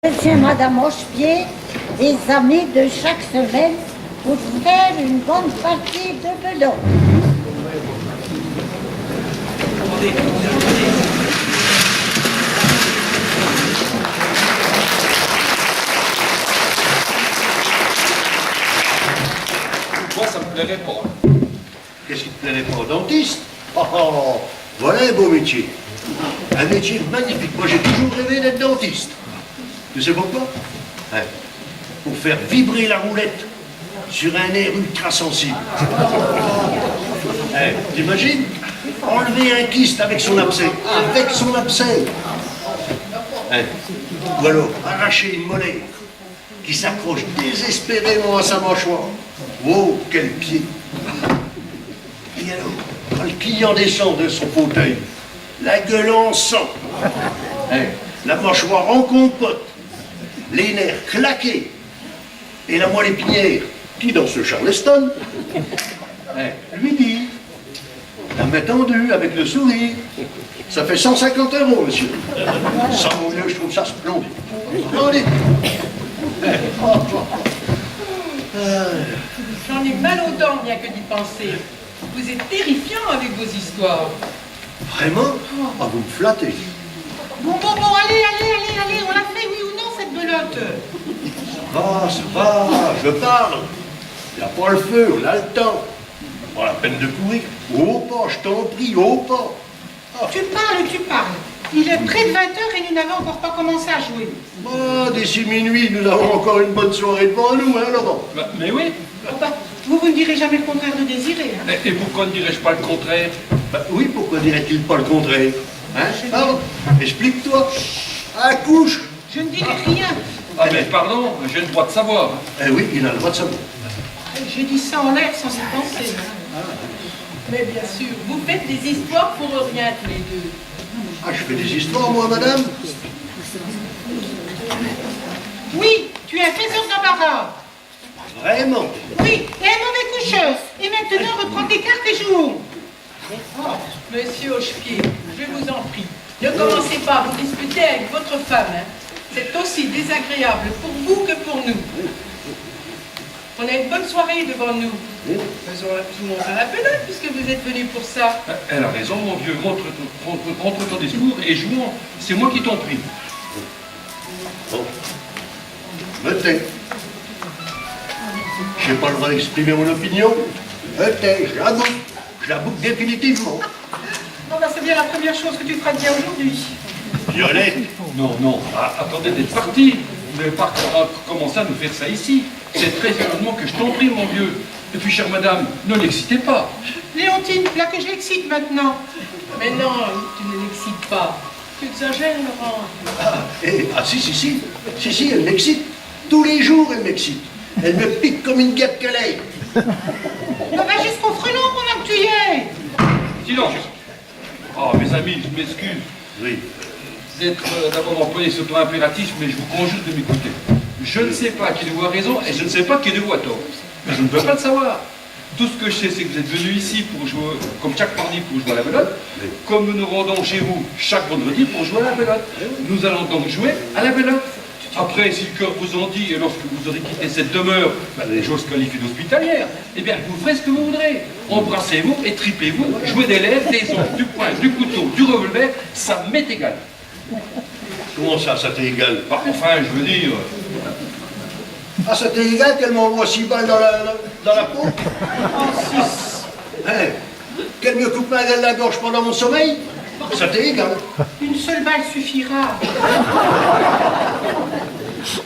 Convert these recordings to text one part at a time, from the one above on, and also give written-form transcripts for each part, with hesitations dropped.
Monsieur et Madame Hochepied, des amis de chaque semaine, pour faire une bonne partie de belote. Moi, ça me plairait pas. Qu'est-ce qui te plairait pas, dentiste? Oh, voilà un beau métier. Un métier magnifique. Moi, j'ai toujours rêvé d'être dentiste. Tu sais pourquoi? Hein, pour faire vibrer la roulette sur un nerf ultra sensible. Hein, t'imagines? Enlever un kyste avec son abcès. Avec son abcès. Hein, ou alors arracher une molaire qui s'accroche désespérément à sa mâchoire. Oh, quel pied! Et alors, quand le client descend de son fauteuil, la gueule en sang, hein, la mâchoire en compote, les nerfs claqués, et la moelle épinière qui, dans ce Charleston, hein, lui dit, la main tendue avec le sourire, ça fait 150 €, monsieur. Ça, mon vieux, je trouve ça splendide. Splendide. J'en ai mal aux dents, rien que d'y penser. Vous êtes terrifiant avec vos histoires. Vraiment? Ah, vous me flattez. Bon, allez, on l'a fait, oui ou non, cette belote? Ça va, je parle. Il n'y a pas le feu, on a le temps. Pas la peine de courir. Oh pas, je t'en prie, oh pas. Tu parles. Il est près de 20 h et nous n'avons encore pas commencé à jouer. Ah, d'ici minuit, nous avons encore une bonne soirée devant nous, hein, Laurent? Mais oui. Oh, bah, vous ne direz jamais le contraire de Désiré, hein? Et pourquoi ne dirais-je pas le contraire? Oui, pourquoi dirait-il pas le contraire? Hein? Pardon? Explique-toi. Accouche. Je ne dirai rien. Ah mais pardon, j'ai le droit de savoir. Eh oui, il a le droit de savoir. J'ai dit ça en l'air sans y penser. Mais bien sûr, vous faites des histoires pour rien tous les deux. Ah, je fais des histoires, moi, madame? Oui, tu es un faiseur d'embarras. Vraiment? Oui, et un mauvais coucheuse. Et maintenant, reprends tes cartes et jouons. Monsieur Hochepied, je vous en prie, ne commencez pas à vous disputer avec votre femme. Hein. C'est aussi désagréable pour vous que pour nous. On a une bonne soirée devant nous. Jouons à la pelote puisque vous êtes venus pour ça. Elle a raison, mon vieux. Montre ton discours et jouons. C'est moi qui t'en prie. Bon. Me tais. J'ai pas le droit d'exprimer mon opinion. Me tais, je la boucle. Je la boucle définitivement. Bon, ben, c'est bien la première chose que tu feras bien aujourd'hui. Violette. Non. Ah, attendez d'être parti. Vous n'avez pas commencé à nous faire ça ici. C'est très violemment que je t'en prie, mon vieux. Et puis, chère madame, ne l'excitez pas. Léontine, là que je l'excite maintenant. Mais non, tu ne l'excites pas. Tu exagères, Laurent. Si, elle m'excite. Tous les jours, elle m'excite. Elle me pique comme une guêpe qu'elle est. On va jusqu'au frelon pendant que tu y es. Silence. Oh, mes amis, je m'excuse Oui. d'avoir employé ce ton impératif, mais je vous conjure de m'écouter. Je ne sais pas qui de vous a raison et je ne sais pas qui de vous a tort. Mais je ne peux pas le savoir. Tout ce que je sais, c'est que vous êtes venus ici pour jouer, comme chaque mardi, pour jouer à la belote. Oui. Comme nous nous rendons chez vous chaque vendredi pour jouer à la belote. Nous allons donc jouer à la belote. Après, si le cœur vous en dit, et lorsque vous aurez quitté cette demeure, les choses qualifiées d'hospitalière, eh bien, vous ferez ce que vous voudrez. Embrassez-vous et tripez-vous, jouez des lèvres, des ongles, du poing, du couteau, du revolver, ça m'est égal. Comment ça t'est égal? Enfin, je veux dire... Ah, ça t'est égal qu'elle m'envoie 6 balles dans la peau? Hein? Qu'elle me coupe ma gueule la gorge pendant mon sommeil? Ça t'est égal. Une seule balle suffira.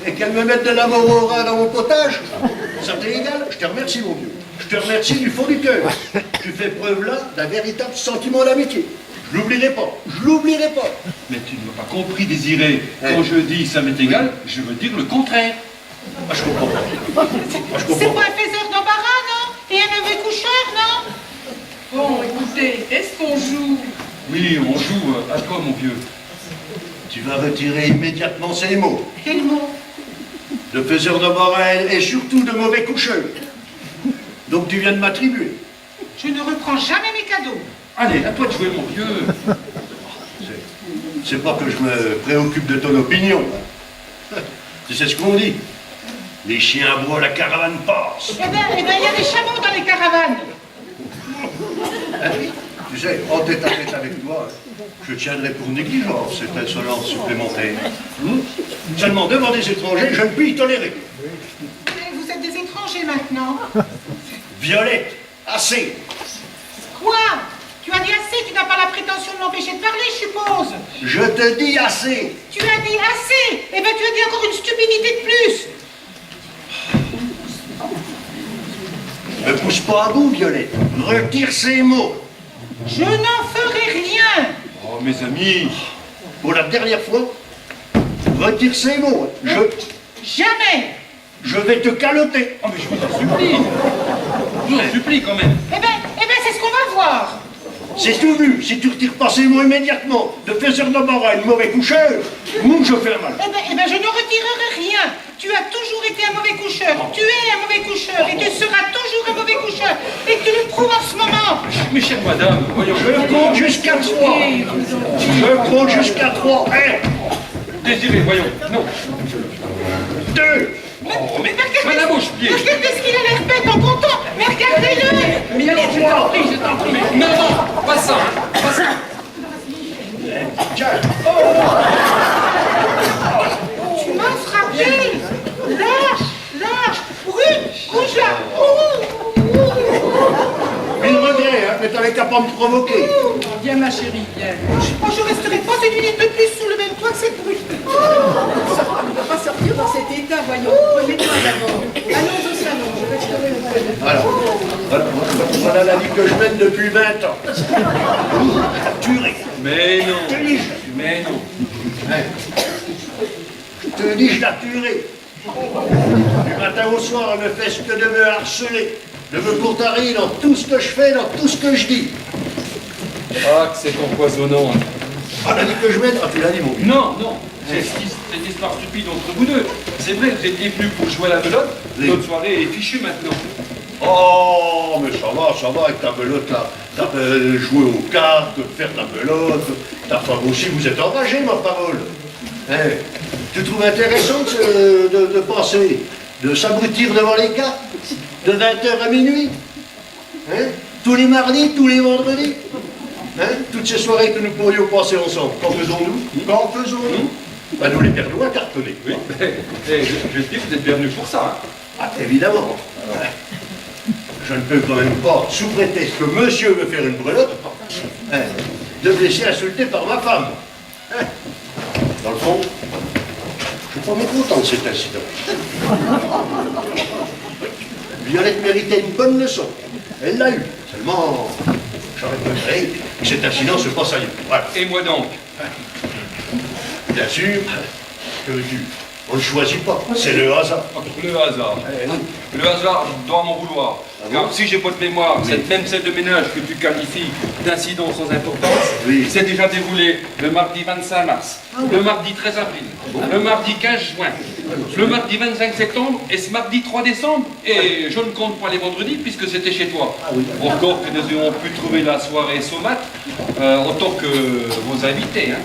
Et qu'elle me mette de la morora dans mon potage? Ça t'est égal? Je te remercie, mon vieux. Je te remercie du fond du cœur. Tu fais preuve là d'un véritable sentiment d'amitié. Je l'oublierai pas. Je l'oublierai pas. Mais tu ne m'as pas compris, Désiré. Quand je dis ça m'est égal, je veux dire le contraire. Ah, je comprends pas. Ah, je C'est comprends pas pas. un faiseur d'embarras, non? Et un mauvais coucheur, non? Bon, écoutez, est-ce qu'on joue? Oui, on joue à toi, mon vieux. Tu vas retirer immédiatement ces mots. Quel mot? De faiseur d'embarras et surtout de mauvais coucheur. Donc tu viens de m'attribuer. Je ne reprends jamais mes cadeaux. Allez, à toi de jouer, mon vieux. C'est pas que je me préoccupe de ton opinion. Tu sais ce qu'on dit? Les chiens aboient, la caravane passe. Eh ben, il y a des chameaux dans les caravanes. Hein? Tu sais, en tête à tête avec toi, je tiendrai pour négligence cette insolence supplémentaire. Seulement devant des étrangers, je ne puis y tolérer. Mais vous êtes des étrangers maintenant. Violette, assez. Quoi? Tu as dit assez, tu n'as pas la prétention de m'empêcher de parler, je suppose. Je te dis assez. Tu as dit assez. Eh ben, tu as dit encore une stupidité de plus. Ne pousse pas à bout, Violette. Retire ces mots. Je n'en ferai rien. Oh, mes amis. Pour la dernière fois, retire ces mots. Jamais. Je vais te caloter. Oh, mais je vous en supplie. Je vous en supplie quand même. Eh ben, c'est ce qu'on va voir. C'est tout vu. Si tu retires pas ces mots immédiatement, de faiseur d'embarras et de mauvais coucheur, je fais mal. Eh ben, je ne retirerai rien. Tu as toujours été un mauvais coucheur. Tu es un mauvais coucheur et tu seras toujours un mauvais coucheur. Et tu le prouves en ce moment. Mes chères madame, voyons. Je compte jusqu'à 3. Je compte jusqu'à 3. 1. Désiré, voyons. Non. 2. Oh, mais madame Auchepied. Regardez ce qu'il a l'air bête en comptant. Mais regardez-le. Mais alors, je t'en prie, je t'en prie. Non, non, pas ça, hein, pas ça. Tiens. Tu m'as frappé. Lâche. Brut, bouge là. Mille regrets, hein, mais t'avais qu'à pas me provoquer. Viens ma chérie, viens. Oh, je resterai pas une minute de plus sous le même toit que cette brute. On ne peut pas sortir dans cet état, voyons. Remets-toi d'abord. Allons au salon, je resterai au poêle. Voilà la vie que je mène depuis 20 ans. Capturé. Mais non. Mais non. Je te dis, je l'ai tué. Du matin au soir, elle ne fait que de me harceler, de me contrarier dans tout ce que je fais, dans tout ce que je dis. Ah, que c'est empoisonnant. Ah, la vie que je mène, tu l'as dit, mon vieux. Non, non. C'est cette histoire stupide entre vous deux. C'est vrai que vous étiez venu pour jouer à la belote. Oui. Notre soirée est fichue maintenant. Oh, mais ça va, avec ta belote là. T'as joué aux cartes, faire ta belote. Ta femme aussi, vous êtes enragée, ma parole. Hein, tu trouves intéressant de penser, de s'abrutir devant les cartes, de 20h à minuit? Hein? Tous les mardis, tous les vendredis? Hein? Toutes ces soirées que nous pourrions passer ensemble, qu'en faisons-nous? Qu'en faisons-nous? Ben, nous les perdons à cartonner. Oui. Je dis que vous êtes bienvenu pour ça. Hein. Ah, évidemment. Je ne peux quand même pas, sous prétexte que monsieur veut faire une brelotte, hein, de me laisser insulter par ma femme. Hein. Dans le fond, je suis pas mécontent de cet incident. Violette méritait une bonne leçon. Elle l'a eu. Seulement, j'aurais préféré que cet incident se passe ailleurs. Voilà. Et moi donc? Bien sûr, que veux-tu? On ne choisit pas, c'est le hasard. Le hasard. Le hasard doit m'en vouloir. Car si j'ai pas de mémoire, cette même scène de ménage que tu qualifies d'incident sans importance, Oui. s'est déjà déroulée le mardi 25 mars, le mardi 13 avril, le mardi 15 juin, le mardi 25 septembre et ce mardi 3 décembre. Et je ne compte pas les vendredis puisque c'était chez toi. Encore que nous ayons pu trouver la soirée sommate en tant que vos invités. Hein.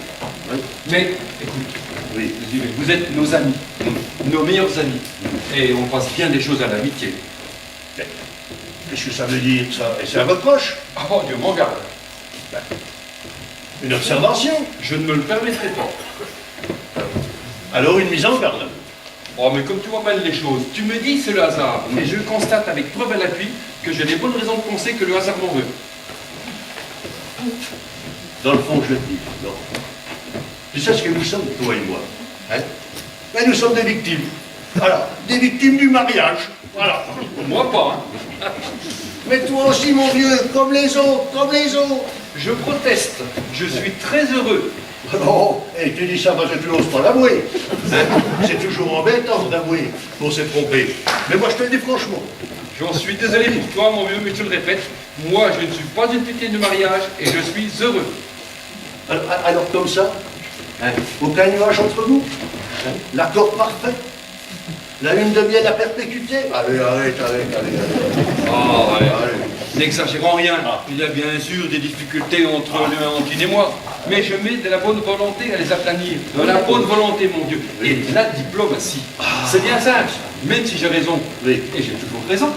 Mais écoute, Oui. vous êtes nos amis, nos meilleurs amis. Et on passe bien des choses à l'amitié. Qu'est-ce que ça veut dire, ça? Et c'est un reproche? Oh, Dieu m'en garde. Une observation? Je ne me le permettrai pas. Alors une mise en garde? Oh, mais comme tu vois mal les choses, tu me dis c'est le hasard. Mais je constate avec preuve à l'appui que j'ai des bonnes raisons de penser que le hasard m'en veut. Dans le fond, je le dis, non. Tu sais ce que nous sommes, toi et moi, hein? Ben, nous sommes des victimes. Voilà, des victimes du mariage. Voilà. Moi pas, hein. Mais toi aussi, mon vieux, comme les autres, comme les autres. Je proteste. Je suis très heureux. Oh, et tu dis ça parce que tu n'oses pas l'avouer. Hein? C'est toujours embêtant d'avouer pour se tromper. Mais moi, je te le dis franchement. J'en suis désolé pour toi, mon vieux, mais je le répète. Moi, je ne suis pas une victime de mariage et je suis heureux. Alors comme ça, hein, aucun nuage entre nous, hein, l'accord parfait, la lune de miel à perpétuité. Allez. Ah, ouais. Allez. N'exagérons rien, il y a bien sûr des difficultés entre Léontine et moi, mais je mets de la bonne volonté à les aplanir, de la bonne volonté, mon Dieu, et de la diplomatie. C'est bien simple, même si j'ai raison, et j'ai toujours raison,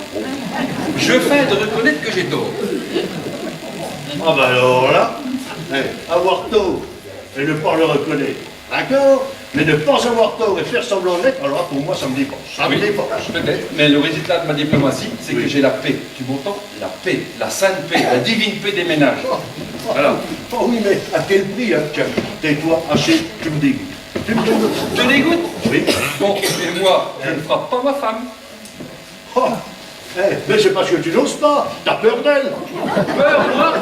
je feins de reconnaître que j'ai tort. Ah ben alors là, avoir tort et ne pas le reconnaître, d'accord? Mais ne pas avoir tort et faire semblant de l'être, alors pour moi ça me dépense. Ça me dépense. Peut-être, mais le résultat de ma diplomatie, c'est que j'ai la paix. Tu m'entends? La paix, la sainte paix, la divine paix des ménages. Voilà. Oh oui, mais à quel prix, hein? Tiens, tais-toi, assez, tu me dégoûtes. Tu me dégoûtes. Je dégoûte? Oui. Bon, et moi, je ne frappe pas ma femme. Oh. Mais c'est parce que tu n'oses pas, t'as peur d'elle. Peur, moi?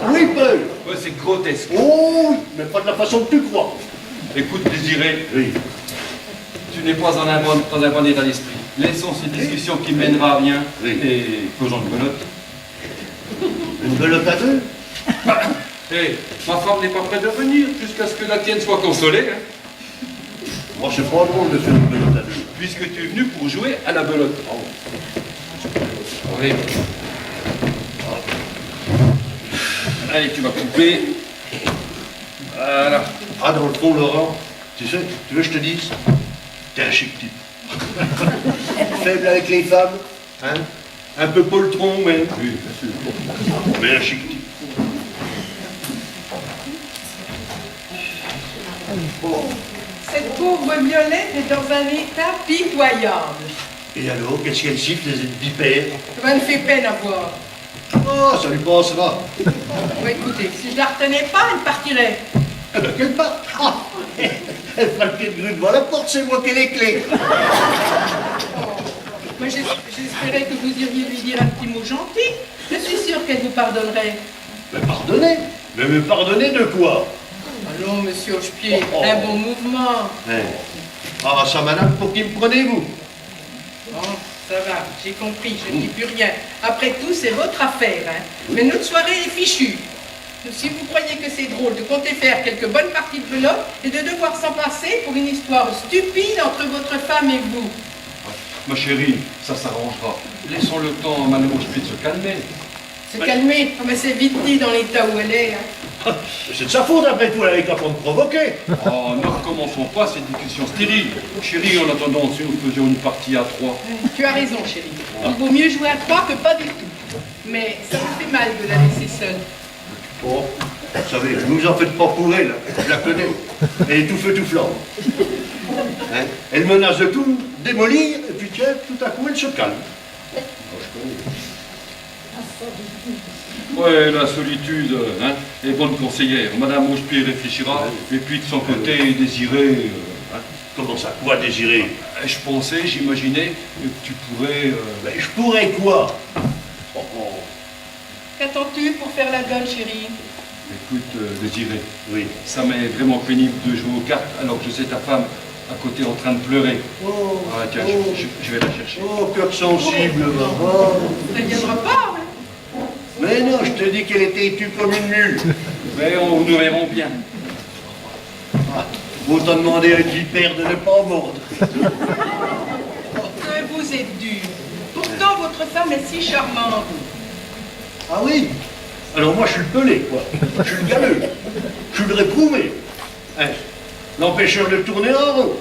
Oui, peur. Ouais, c'est grotesque. Oh, oui, mais pas de la façon que tu crois. Écoute, Désiré, Oui. tu n'es pas dans un bon état d'esprit. Laissons cette discussion qui mènera à rien et faisons une belote. Une belote à deux? Hé, ma femme n'est pas prête de venir jusqu'à ce que la tienne soit consolée, hein, Moi, c'est pas drôle de faire une belote à deux. puisque tu es venu pour jouer à la belote. Oui. Allez, tu vas couper. Voilà. Ah, dans le fond, Laurent, tu sais, tu veux que je te dise? T'es un chic type. Faible avec les femmes, hein? Un peu poltron, mais... Oui, bien sûr. Mais un chic type. Cette pauvre Violette est dans un état pitoyable. Et alors, qu'est-ce qu'elle siffle, les vipères? Ça me fait peine à voir. Oh, ça lui passera. Bon, écoutez, si je la retenais pas, elle partirait. Eh ben, qu'elle part. Ah, elle fera le pied de grue devant la porte, c'est moi qui ai les clés. Moi, j'espérais que vous iriez lui dire un petit mot gentil. Je suis sûre qu'elle vous pardonnerait. Mais pardonnez. Mais me pardonner de quoi? Allons, monsieur Hochepied, un bon mouvement. Ah, ça, madame, pour qui me prenez-vous? Bon, ça va, j'ai compris, je ne dis plus rien. Après tout, c'est votre affaire, hein. Mais notre soirée est fichue. Si vous croyez que c'est drôle de compter faire quelques bonnes parties de belote et de devoir s'en passer pour une histoire stupide entre votre femme et vous. Ma chérie, ça s'arrangera. Laissons le temps à Madame Hochepied de se calmer. Se calmer, oh, mais c'est vite dit dans l'état où elle est. Hein. C'est de sa faute, après tout, elle avait qu'à pas me provoquer. Oh, ne recommençons pas cette discussion stérile. Chérie, en attendant, si nous faisions une partie à 3. Tu as raison, chérie. Il vaut mieux jouer à 3 que pas du tout. Mais ça me fait mal de la laisser seule. Bon, vous savez, ne vous en faites pas pour elle, je la connais. Elle est tout feu, tout flamme. Hein? Elle menace de tout démolir, et puis tiens, tout à coup, elle se calme. Oh, je connais. Ouais, la solitude hein, est bonne conseillère. Madame Hochepied réfléchira, et puis de son côté, Désiré... Hein? Comment ça, quoi désirer? Je pensais, j'imaginais que tu pourrais... Ben, je pourrais quoi? Oh, oh. Qu'attends-tu pour faire la donne, chérie? Écoute, Désiré, Oui. ça m'est vraiment pénible de jouer aux cartes alors que je sais ta femme à côté en train de pleurer. Oh, Ah, tiens, je vais la chercher. oh, cœur sensible, maman. Ça ne viendra pas, hein? Mais non, je te dis qu'elle était tue comme une mule. Mais nous verrons bien. Ah, autant demander à une vipère de ne pas mordre. Que vous êtes dur. Pourtant, votre femme est si charmante. Ah oui? Alors moi, je suis le pelé, quoi. Je suis le galeux. Je suis le réprouvé. Hein? L'empêcheur de tourner en rond.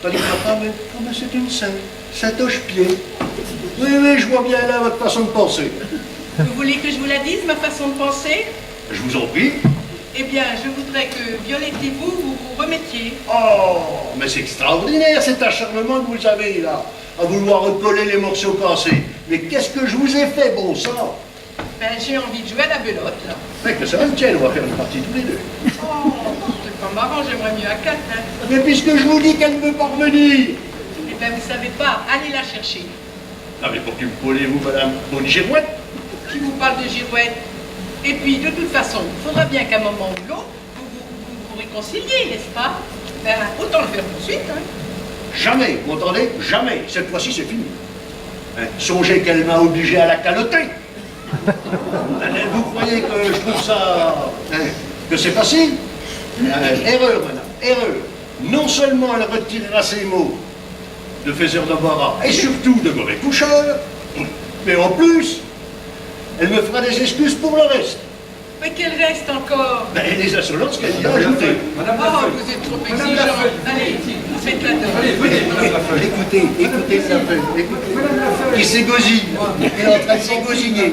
Tandis que ma femme, oh, mais c'est une sainte. Sainte Hochepied. Oui, oui, je vois bien là votre façon de penser. Vous voulez que je vous la dise, ma façon de penser? Je vous en prie. Eh bien, je voudrais que Violette et vous vous remettiez. Oh, mais c'est extraordinaire cet acharnement que vous avez là, à vouloir recoller les morceaux cassés. Mais qu'est-ce que je vous ai fait, bon sang? Ben, j'ai envie de jouer à la belote, là. Mais que ça me tienne, on va faire une partie tous les deux. Oh, c'est pas marrant, j'aimerais mieux à 4, hein. Mais puisque je vous dis qu'elle ne veut pas revenir. Eh ben, vous savez pas, allez la chercher. Ah, mais pour qui me prenez-vous, madame? Pour une girouette? Qui vous parle de girouette? Et puis, de toute façon, il faudra bien qu'à un moment ou l'autre, vous réconciliez, n'est-ce pas? Ben, autant le faire tout de suite, hein. Jamais, vous entendez? Jamais. Cette fois-ci, c'est fini. Hein, songez qu'elle m'a obligé à la caloter. Vous croyez que je trouve ça... hein, que c'est facile? Erreur, madame, erreur. Non seulement elle retirera ses mots de faiseur d'embarras et surtout de mauvais coucheur, mais en plus, Elle me fera des excuses pour le reste. Mais quel reste encore? Ben, les insolences qu'elle y a ajoutées. Madame Oh, Lafeuille. vous êtes trop Madame exigeant. Lafeuille. Allez, faites-la dehors. Allez, venez, Madame Lafeuille. Écoutez, Lafeuille, écoutez. Il s'égosille. Il est en train de s'égosiller.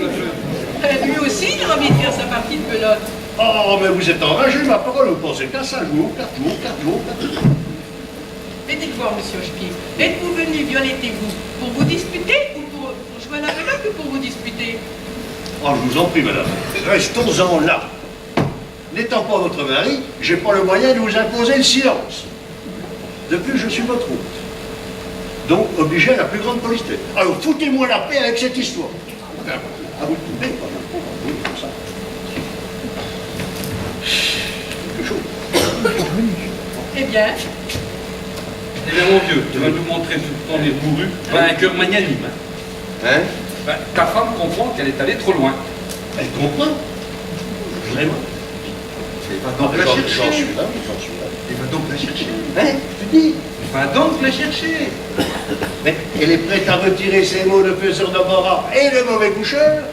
Lui aussi, il a envie de faire sa partie de pelote. Oh, mais vous êtes enragé, ma parole, vous pensez qu'à ça, jouer aux cartes, jouer aux cartes, jouer aux cartes. Mais dites voir, monsieur Hochepied, êtes-vous venu, Violette et vous, pour vous disputer ou pour jouer à la pelote ou pour vous disputer? Oh, je vous en prie, madame. Restons-en là. N'étant pas votre mari, j'ai pas le moyen de vous imposer le silence. De plus, je suis votre hôte. Donc, obligé à la plus grande politesse. Alors, foutez-moi la paix avec cette histoire. À vous de couper, pas mal. Oui, comme ça. Quelque chose. Eh bien, Eh bien, mon vieux, tu vas nous montrer sous ton nez bourru un cœur magnanime. Hein? Ben, ta femme comprend qu'elle est allée trop loin. Elle comprend. Vraiment. Elle va donc la J'en chercher. suis là, j'en suis là. Elle va donc la chercher. Hein? Tu dis? Va donc la chercher. Mais elle est prête à retirer ses mots de faiseur d'embarras et le mauvais coucheur?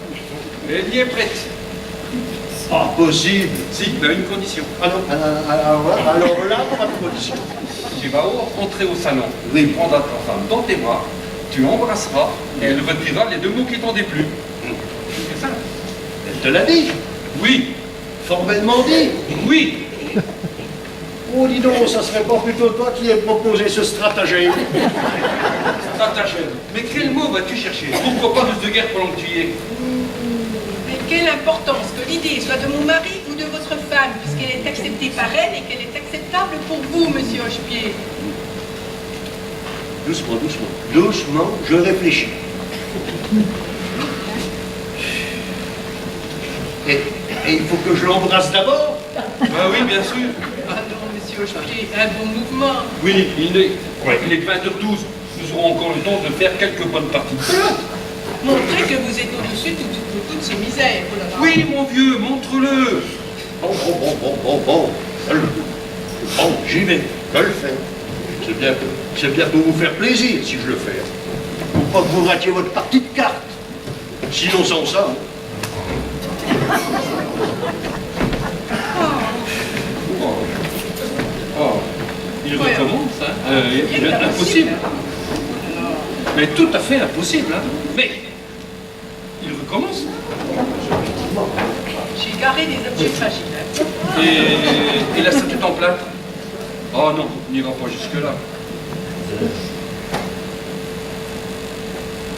Elle y est prête. Pas possible. Si, mais à une condition. Ah non, alors là, pas de condition. Tu vas entrer au salon, Oui. tu prendras ta femme dans tes bras, tu l'embrasseras et elle retirera les deux mots qui t'ont déplu. C'est ça. Elle te l'a dit? Oui, Formellement dit? oui. Oh, dis donc, ça serait pas plutôt toi qui ai proposé ce stratagème? Stratagème. Mais quel mot vas-tu chercher? Pourquoi pas de guerre pendant que tu y es? mais quelle importance que l'idée soit de mon mari ou de votre femme, puisqu'elle est acceptée par elle et qu'elle est acceptable pour vous, monsieur Hochepied. Doucement, doucement. Doucement, je réfléchis. Et il faut que je l'embrasse d'abord? Ah oui, bien sûr. Ah non, monsieur Hochepied, un bon mouvement. Oui, il est 20h12. Nous aurons encore le temps de faire quelques bonnes parties de pelote. Montrez que vous êtes au-dessus de toutes ces misères. Oh là là. Oui, mon vieux, montre-le. Bon. Bon, j'y vais. Je le fais. C'est bien pour vous faire plaisir si je le fais. Pour pas que vous ratiez votre partie de cartes. Sinon, sans ça. Oh, il Ouais. recommence, hein. Il est Impossible. Mais tout à fait impossible, hein. Mais il recommence. J'ai garé des objets fragiles. Hein. Et la statue en plâtre. Oh non, on n'ira pas jusque-là.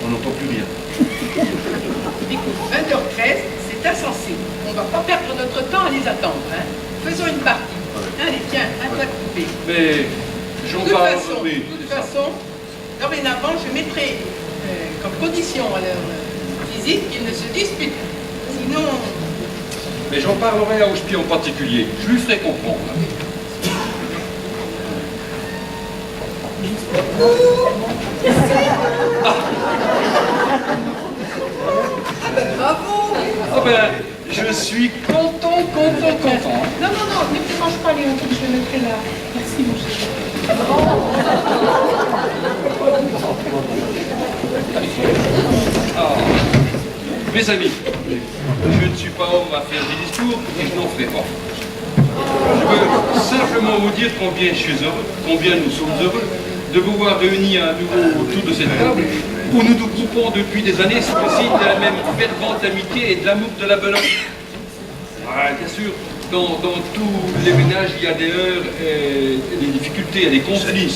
On n'entend plus rien. Écoute, 20h13, c'est insensé. On ne va pas perdre notre temps à les attendre. Hein. Faisons une partie. Allez, tiens, à toi de couper. Mais j'en De toute parle, façon, oui, de toute c'est ça. façon, dorénavant, je mettrai comme condition à leur visite qu'ils ne se disputent. Sinon, Mais j'en parlerai à Hochepied en particulier. Je lui ferai comprendre. bravo. Ah ben, je suis content. Non, ne dérange pas Léon, je le mettrai là. Merci mon chéri. Ah. Mes amis, je ne suis pas homme à faire des discours et je n'en ferai pas. Je veux simplement vous dire combien je suis heureux, combien nous sommes heureux de vous voir réunis à nouveau autour de cette table où nous nous groupons depuis des années sous le signe de la même fervente amitié et de l'amour de la belote. Ah, bien sûr, dans tous les ménages, il y a des heurts, des difficultés, il y a des conflits.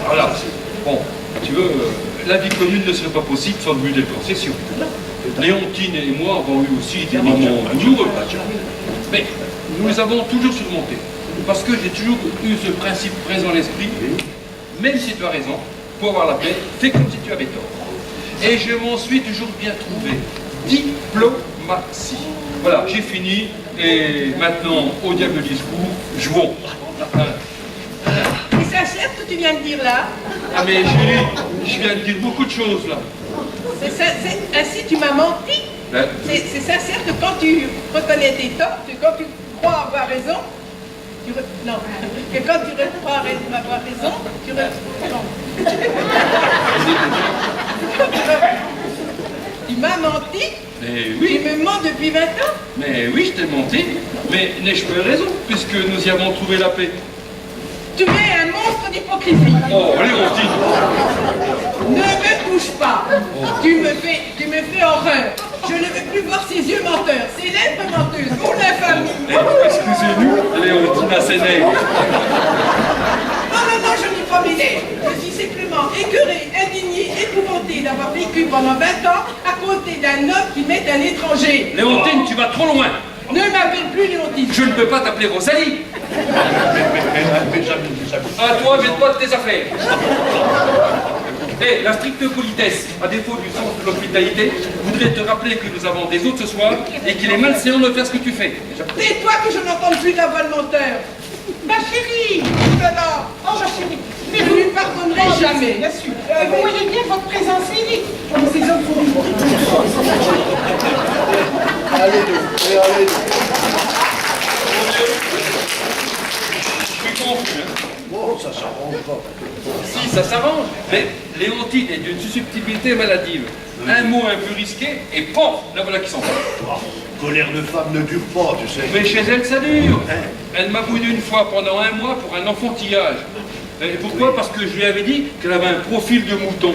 Voilà. Bon, tu veux, la vie commune ne serait pas possible sans le but des concessions. Léontine et moi avons eu aussi des moments douloureux, mais nous les avons toujours surmontés. Parce que j'ai toujours eu ce principe présent à l'esprit, même si tu as raison, pour avoir la paix, fais comme si tu avais tort. Et je m'en suis toujours bien trouvé. Diplomatie. Voilà, j'ai fini, et maintenant, au diable du discours, jouons. C'est sincère ce que tu viens de dire là? Ah mais chérie, je viens de dire beaucoup de choses là. Ainsi tu m'as menti? Ben, C'est sincère que quand tu reconnais tes torts, que quand tu crois avoir raison, non, que quand tu crois avoir raison, tu m'as menti Mais Tu oui, me mens depuis 20 ans? mais oui, je t'ai menti. Mais n'ai-je pas raison, puisque nous y avons trouvé la paix? Tu es un monstre d'hypocrisie. Oh, Léontine! Ne me touche pas. Tu me fais horreur. Je ne veux plus voir ces yeux menteurs, ces lèvres menteuses, pour l'infamie. Eh, excusez-nous, Léontine Asséné. Non, non, non, je n'ai pas mêlé. Je suis simplement écœurée, indignée, épouvantée d'avoir vécu pendant 20 ans à côté d'un homme qui m'est un étranger. Léontine, tu vas trop loin. Ne m'appelle plus Léontine. Je ne peux pas t'appeler Rosalie. Mes amis. À toi, mets-toi de tes affaires. Et la stricte politesse, à défaut du sens de l'hospitalité, voudrait te rappeler que nous avons des hôtes ce soir et qu'il est malséant de faire ce que tu fais. Tais-toi que je n'entende plus ta voix de menteur. Ma chérie! Oh là là. Oh, ma chérie! Je ne lui pardonnerai jamais. Bien sûr. Vous voyez bien votre présence unique. Comme ces hommes sont libres. Allez. Je suis confus, hein. Bon, ça s'arrange pas. Si, ça s'arrange. Mais Léontine est d'une susceptibilité maladive. Un mot un peu risqué et pof, la voilà qui s'en va. Ah, colère de femme ne dure pas, tu sais. Mais chez elle, ça dure. Elle m'a voulu une fois pendant 1 mois pour un enfantillage. Et pourquoi? Parce que je lui avais dit qu'elle avait un profil de mouton.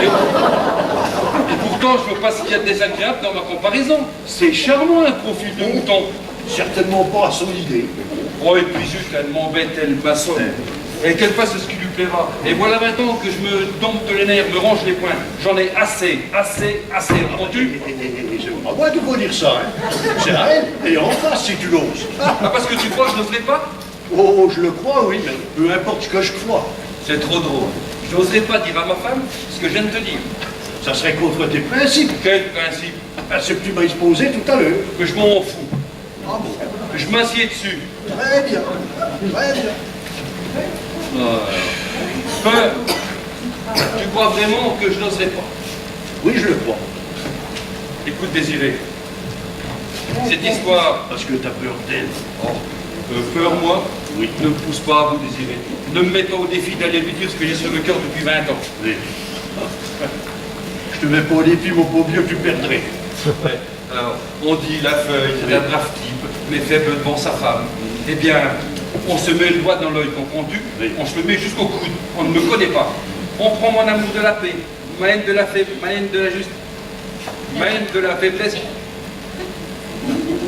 Et pourtant, je ne veux pas ce qu'il y a de désagréable dans ma comparaison. C'est charmant, un profil de mouton. Certainement pas à son idée. Oh, et puis juste, elle m'embête, elle m'assomme. Et qu'elle fasse ce qui lui plaira. Et voilà 20 ans que je me dompte les nerfs, me range les poings. J'en ai assez, entends-tu? C'est pas moi de vous dire ça, hein. C'est à elle, et en face si tu l'oses. Ah, parce que tu crois que je n'oserais pas? Oh, je le crois, oui, mais peu importe ce que je crois. C'est trop drôle. Je n'oserais pas dire à ma femme ce que je viens de te dire. Ça serait contre tes principes. Quel principe? Ce que tu m'as exposé tout à l'heure. Que je m'en fous. Ah bon. Que je m'assieds dessus. Très bien. Très bien. Tu crois vraiment que je n'oserais pas? Oui, je le crois. Écoute, Désiré. Cette histoire... Parce que t'as peur d'elle. peur, moi, Oui. ne me pousse pas à vous désirer. Ne me mets pas au défi d'aller lui dire ce que j'ai sur le cœur depuis 20 ans. Oui. Je te mets pas au défi, mon pauvre vieux, tu perdrais. Ouais. Alors, on dit la feuille, c'est un brave type, mais faible devant sa femme. Eh bien, on se met le doigt dans l'œil, comprends-tu? Oui. On se le met jusqu'au coude. On ne me connaît pas. On prend mon amour de la paix, ma haine de la faiblesse, ma haine de la justice, ma haine de la faiblesse,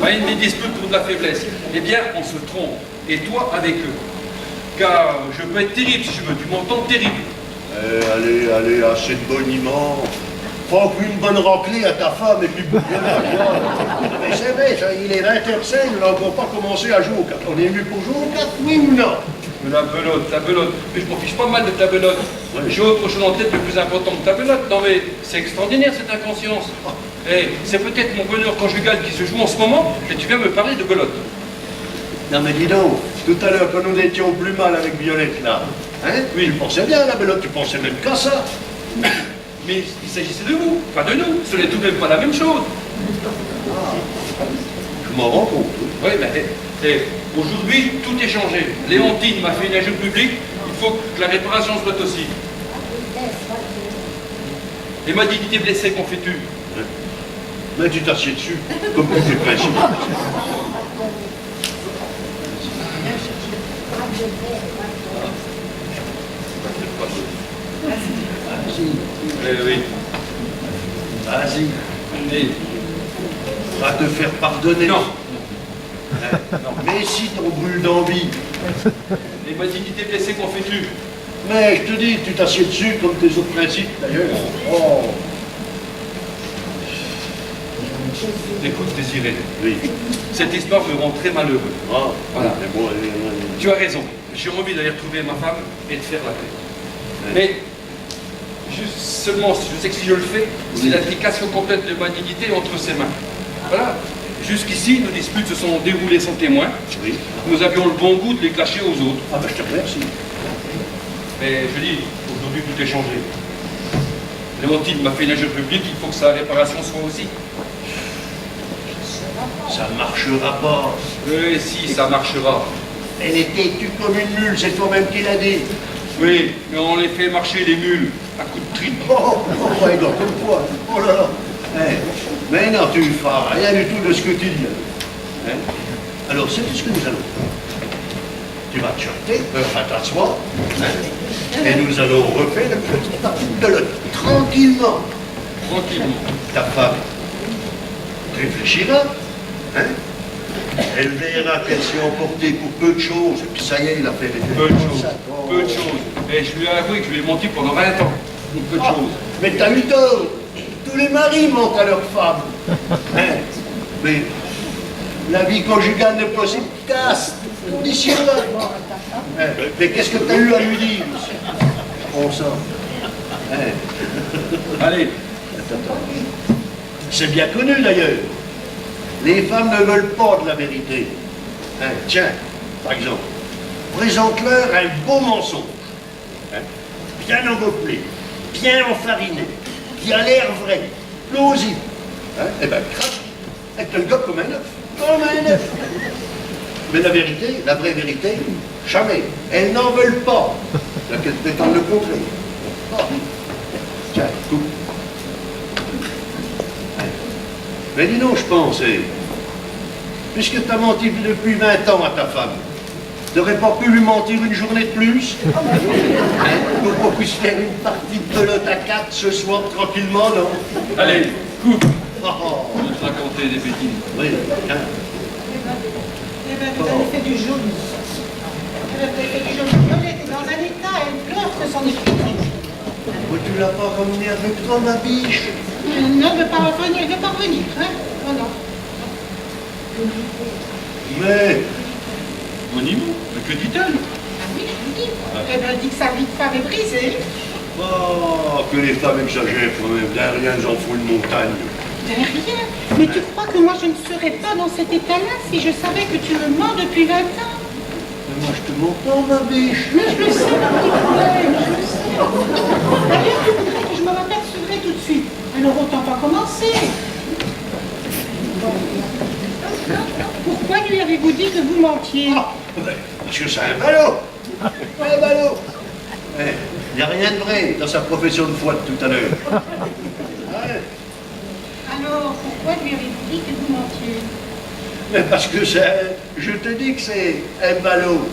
ma haine des disputes pour de la faiblesse. Eh bien, on se trompe. Et toi, avec eux. Car je peux être terrible si je veux. Tu m'entends terrible. Allez, assez de boniment. Prends une bonne raclée à ta femme et puis bien à toi. Mais c'est vrai, ça, il est 20h05, il n'a encore pas commencé à jouer au 4. On est venu pour jouer au 4, oui ou non? La belote. Mais je m'en fiche pas mal de ta belote. Ouais. J'ai autre chose en tête de plus important que ta belote. Non mais c'est extraordinaire cette inconscience. Et c'est peut-être mon bonheur conjugal qui se joue en ce moment, et tu viens me parler de belote. Non mais dis donc, tout à l'heure quand nous étions plus mal avec Violette là, hein? Oui, tu pensais bien à la belote, tu pensais même qu'à ça. Mais il s'agissait de vous, pas de nous. Ce n'est tout de même pas la même chose. Je m'en rends compte. Oui, mais aujourd'hui, tout est changé. Léontine m'a fait une injure publique, il faut que la réparation soit aussi. Et ma dignité blessée, qu'en fais-tu? Mais tu t'assieds dessus, comme tous tes principes. Oui. Vas-y, Mais, va te faire pardonner. non. Mais si t'en brûles d'envie. Et ma dignité blessée, qu'en fais-tu? Mais je te dis, tu t'assieds dessus comme tes autres principes d'ailleurs. Oh. Écoute, Désiré, Oui. cette histoire me rend très malheureux. Ah, Voilà. Mais moi, Tu as raison. J'ai envie d'aller retrouver ma femme et de faire la paix. Mais, juste seulement, je sais que si je le fais, c'est l'application complète de ma dignité entre ses mains. Voilà. Jusqu'ici, nos disputes se sont déroulées sans témoin. oui. Nous avions le bon goût de les cacher aux autres. Ah ben je te remercie. Mais je dis, aujourd'hui, tout est changé. Léontine m'a fait une injure publique, il faut que sa réparation soit aussi. Ça marchera pas. Oui, si, ça marchera. Elle était tue comme une mule, c'est toi-même qui l'as dit. Oui, mais on les fait marcher les mules à coups de tripe. Oh, ouais, non, comme quoi. Oh là là. Hein? Mais non, tu ne feras rien du tout de ce que tu dis. Hein? Alors, c'est ce que nous allons faire. Tu vas te jeter, enfin t'asseoir, hein? Et nous allons refaire une petite partie de l'autre, tranquillement. Tranquillement. Ta femme réfléchira, hein? Elle verra qu'elle s'est emportée pour peu de choses, et puis ça y est, l'affaire est faite. Peu de choses. Peu de choses. Et je lui ai avoué que je lui ai menti pendant 20 ans. Pour peu de choses. Mais t'as eu tort. Tous les maris mentent à leurs femmes. Hein? Mais la vie conjugale n'est pas si casse. D'ici là. Hein? Mais qu'est-ce que t'as eu à lui dire? On sent. Hein? Allez. Attends. C'est bien connu d'ailleurs. Les femmes ne veulent pas de la vérité. Hein? Tiens, par exemple, présente-leur un beau mensonge. Hein? Bien enveloppé, bien enfariné, qui a l'air vrai, plausible. Hein? Eh bien, crac, elle te le gobe comme un œuf. Comme un œuf. Mais la vérité, la vraie vérité, jamais. Elles n'en veulent pas. Qu'elles prétendent le contraire. Oh. Tiens, coupe. Mais dis donc, je pensais, puisque tu as menti depuis 20 ans à ta femme, tu n'aurais pas pu lui mentir une journée de plus? Hein? Pour qu'on puisse faire une partie de pelote à 4 ce soir tranquillement, non? Allez, coupe. Oh, oh. On va te raconter des bêtises. Oui, hein. Eh ben, vous avez fait du jaune. Vous avez fait du jaune. Paulette est dans un état, elle pleure que son esprit. Oh, tu l'as pas ramené avec toi, ma biche? Non, elle ne veut pas revenir, hein? Oh non. Mais, Monimo, mais que dit-elle? Ah oui, je vous dis. Eh ben, elle dit que sa vie de femme est brisée. oh, que les femmes exagèrent quand même, derrière elles en font une montagne. De rien. Mais tu crois que moi je ne serais pas dans cet état-là si je savais que tu me mens depuis 20 ans? Mais moi, je te m'entends, ma biche. Mais je le sais, mon petit problème, je le sais. D'ailleurs, tu voudrais que je me m'apercevrais tout de suite. Alors autant pas commencer. Pourquoi lui avez-vous dit que vous mentiez? Ah, ben, parce que c'est un ballot. Un ballot. Il n'y a rien de vrai dans sa profession de foi de tout à l'heure. Ouais. Alors, pourquoi lui avez-vous dit que vous mentiez? Mais parce que c'est, je te dis que c'est un ballot.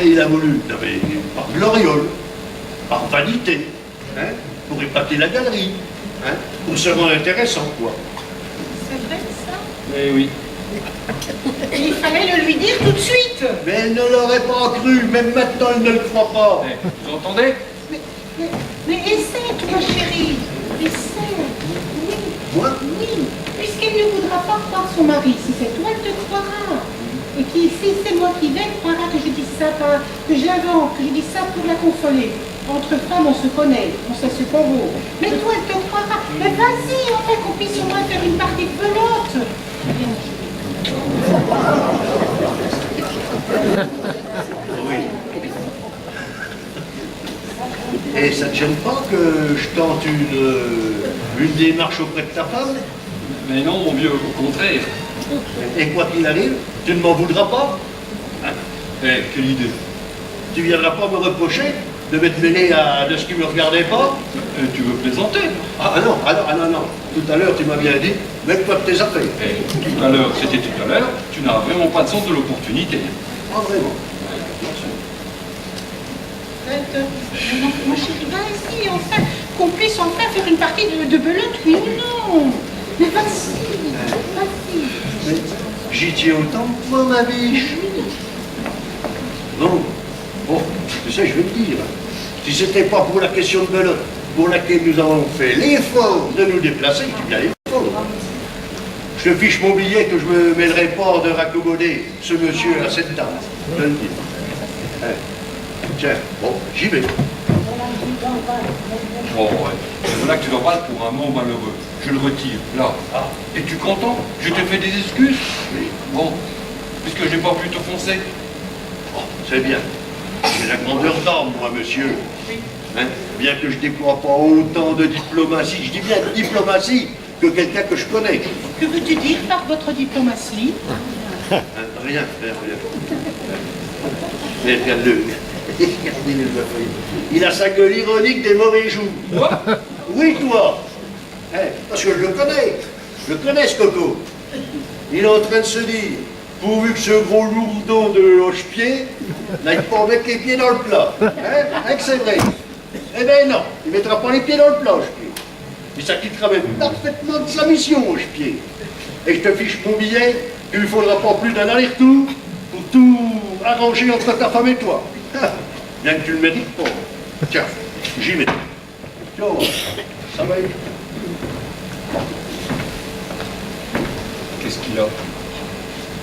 Il a voulu, non, mais, par gloriole, par vanité, hein, pour épater la galerie, hein, pour se rendre intéressant, quoi. C'est vrai ça? Eh oui. Et il fallait le lui dire tout de suite. Mais elle ne l'aurait pas cru, même maintenant elle ne le croit pas. Eh, vous entendez? Mais essaie, toi, chérie. Essaie. Oui. Moi? Oui. Puisqu'elle ne voudra pas croire son mari, si c'est toi, elle te croira. Et qui, si c'est moi qui vais, elle croira que je dis ça, que je l'invente, que je dis ça pour la consoler. Entre femmes, on se connaît, on sait ce qu'on vaut. Mais toi, elle te croira. Mais vas-y, on fait qu'on puisse au moins faire une partie de pelote. Oui. Et ça ne te gêne pas que je tente une démarche auprès de ta femme? Mais non, mon vieux, au contraire. Et quoi qu'il arrive, tu ne m'en voudras pas? Eh, quelle idée. Tu viendras pas me reprocher de m'être mêlé à de ce qui me regardait pas? Tu veux plaisanter? Ah non, non. Tout à l'heure, tu m'as bien dit, mets-toi de tes affaires. Eh, tout à l'heure, c'était tout à l'heure, tu n'as vraiment pas de sens de l'opportunité. Ah, vraiment. Mon chéri, vas-y, enfin, qu'on puisse enfin faire une partie de belote, oui ou non? Mais vas-y. Mais j'y tiens autant que toi, ma biche. Non. Bon, tu sais, je vais te dire. Si c'était pas pour la question de belote, pour laquelle nous avons fait l'effort de nous déplacer, tu bien l'effort. Je te fiche mon billet que je me mêlerai pas de raccommoder ce monsieur à cette table. Je te le dis. Hein. Tiens, bon, j'y vais. Oh, ouais. Et voilà que tu l'emballes pour un mot malheureux. Je le retire, là. Ah. Es-tu content? Je te fais des excuses? Oui. Bon, puisque j'ai pas pu te foncer. Oh, c'est bien. J'ai la grandeur d'âme, moi, monsieur. Hein? Bien que je déploie pas autant de diplomatie, je dis bien de diplomatie, que quelqu'un que je connais. Que veux-tu dire par votre diplomatie? Hein? Rien. Mais regarde-le. Regardez-le, il a sa gueule ironique des mauvais jours. Quoi? Oui, toi. Parce que je le connais ce coco. Il est en train de se dire, pourvu que ce gros lourdon de Hoche-Pied n'aille pas mettre les pieds dans le plat. Hein que c'est vrai. Eh ben non, il ne mettra pas les pieds dans le plat, Hoche-Pied. Mais ça quittera même parfaitement de sa mission, Hoche-Pied. Et je te fiche mon billet, il ne faudra pas plus d'un aller-retour pour tout arranger entre ta femme et toi. Bien que tu ne le mérites pas. Tiens, j'y vais. Tiens, ça va être. Qu'est-ce qu'il a?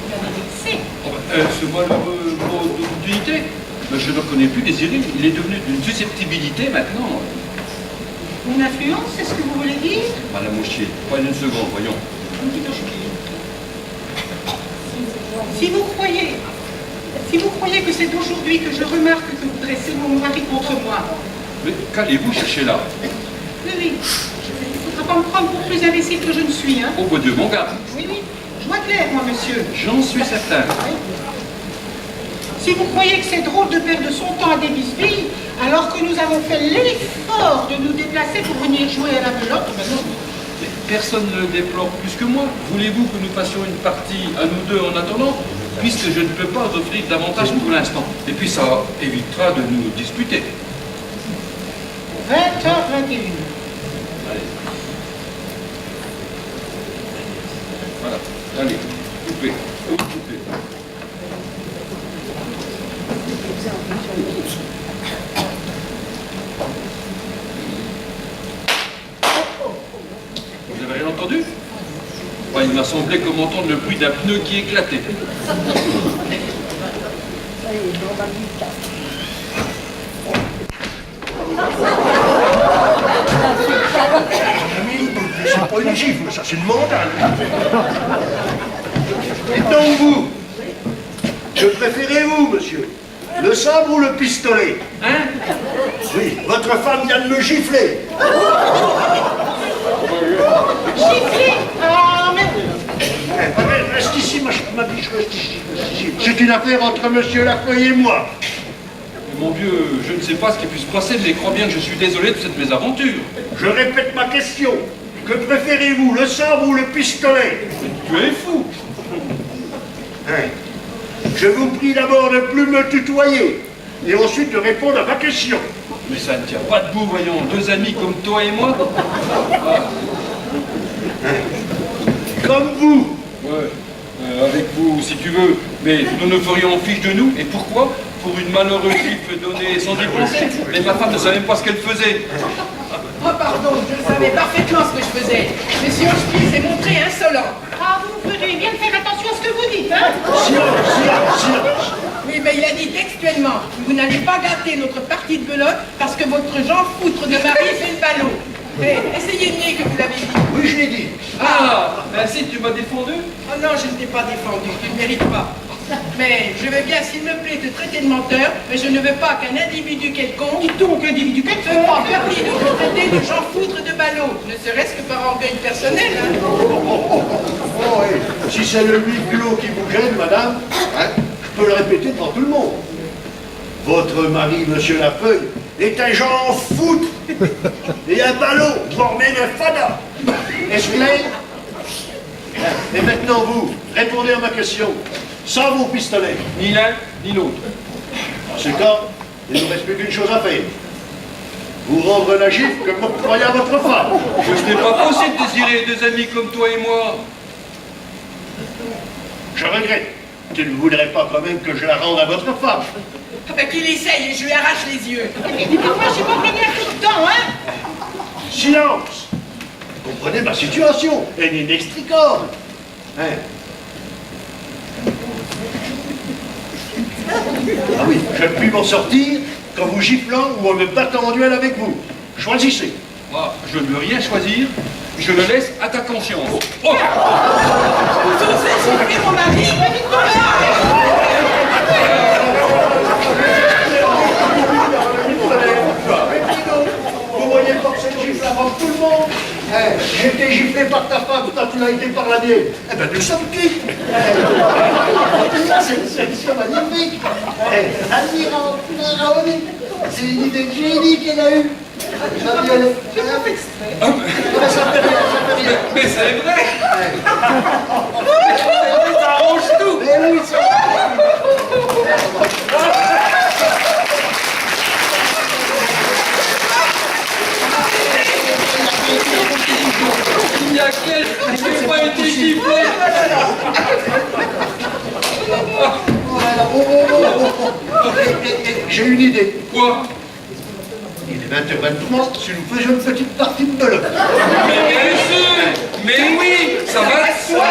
Il a des excès. Ce malheureux mot d'opportunité. Mais je ne le connais plus, Désiré. Il est devenu d'une susceptibilité maintenant. Une influence, c'est ce que vous voulez dire? Madame Auchier, pas une seconde, voyons. Si vous croyez que c'est d'aujourd'hui que je remarque que vous dressez mon mari contre moi, Mais qu'allez-vous chercher là? oui, il ne faudra pas me prendre pour plus imbécile que je ne suis, hein? Au bout de mon gars. Oui, je vois clair, moi, monsieur. J'en suis certain. Si vous croyez que c'est drôle de perdre son temps à Davisville, alors que nous avons fait l'effort de nous déplacer pour venir jouer à la belote, ben non. Mais personne ne le déplore plus que moi. Voulez-vous que nous fassions une partie à nous deux en attendant, puisque je ne peux pas offrir davantage pour l'instant. Et puis ça évitera de nous disputer. 20h21. Allez. Voilà. Allez, coupez. Coupez. Vous avez rien entendu? Ouais, il m'a semblé comme entendre le bruit d'un pneu qui éclatait. C'est pas une gifle, ça, c'est une mandale. Et donc vous, que préférez-vous, monsieur? Le sabre ou le pistolet? Hein? Oui, votre femme vient de me gifler. Gifler! Ah, mais... Reste ici, ma biche, reste ici. C'est une affaire entre monsieur Lafeuille et moi. Mon vieux, je ne sais pas ce qui puisse passer, mais crois bien que je suis désolé de cette mésaventure. Je répète ma question. Que préférez-vous, le sabre ou le pistolet? Tu es fou. Hein? Je vous prie d'abord de ne plus me tutoyer et ensuite de répondre à ma question. Mais ça ne tient pas debout, voyons. Deux amis comme toi et moi. Comme vous. Ouais, avec vous, si tu veux. Mais nous ne ferions fiche de nous. Et pourquoi? Pour une malheureuse gifle donnée sans y penser. Mais ma femme ne savait même pas ce qu'elle faisait. Oh pardon, je savais parfaitement ce que je faisais. Monsieur Hoche-Pied s'est montré insolent. Ah, vous feriez bien de faire attention à ce que vous dites, hein? Silence. Oui, mais il a dit textuellement, vous n'allez pas gâter notre partie de belote parce que votre Jean Foutre de mari fait le ballot. Essayez de nier que vous l'avez dit. Oui, je l'ai dit. Ah, ainsi tu m'as défendu? Oh non, je ne t'ai pas défendu, tu ne mérites pas. Mais je veux bien, s'il me plaît, te traiter de menteur, mais je ne veux pas qu'un individu quelconque, Donc, individu se quelconque, croit permis de te traiter de Jean Foutre de ballot, ne serait-ce que par orgueil personnel. Hein. Oh, et si c'est le huis clos qui vous gêne, madame, hein, je peux le répéter devant tout le monde. Votre mari, monsieur Lafeuille, est un Jean Foutre et un ballot, voire même un fada. Est-ce clair? Et maintenant, vous, répondez à ma question. Sans vos pistolets. Ni l'un, ni l'autre. Dans ce cas, il ne nous reste plus qu'une chose à faire. Vous rendre la gifle que m'octroyez à votre femme. Ce n'est pas possible de désirer deux amis comme toi et moi. Je regrette. Tu ne voudrais pas quand même que je la rende à votre femme. Ah ben qu'il essaye et je lui arrache les yeux. dites-moi, je suis pas gagné un tout le temps, hein? Silence. Comprenez ma situation. Elle est inextricable. Hein? Ah oui, je ne puis m'en sortir qu'en vous giflant ou en me battant en duel avec vous. Choisissez. Moi, je ne veux rien choisir. Je le laisse à ta conscience. Oh! Vous osez gifler mon mari? Vous voyez pas que c'est le gifle avant tout le monde? J'ai été giflé par ta femme quand tu l'as été par la mienne. Eh ben nous sommes quittes. C'est magnifique. Admirable, c'est une idée de génie qu'elle a eue. Ça vient aller. J'ai pas fait exprès. Ah, mais ça fait rien, ça fait rien. Mais c'est vrai. Ça arrange tout. Mais oui, ça Il y a quelqu'un qui n'a pas été giflé. J'ai une idée. Quoi? Il est 20h23, si nous faisions une petite partie de belote. Mais bien sûr. Mais oui, ça va de soi.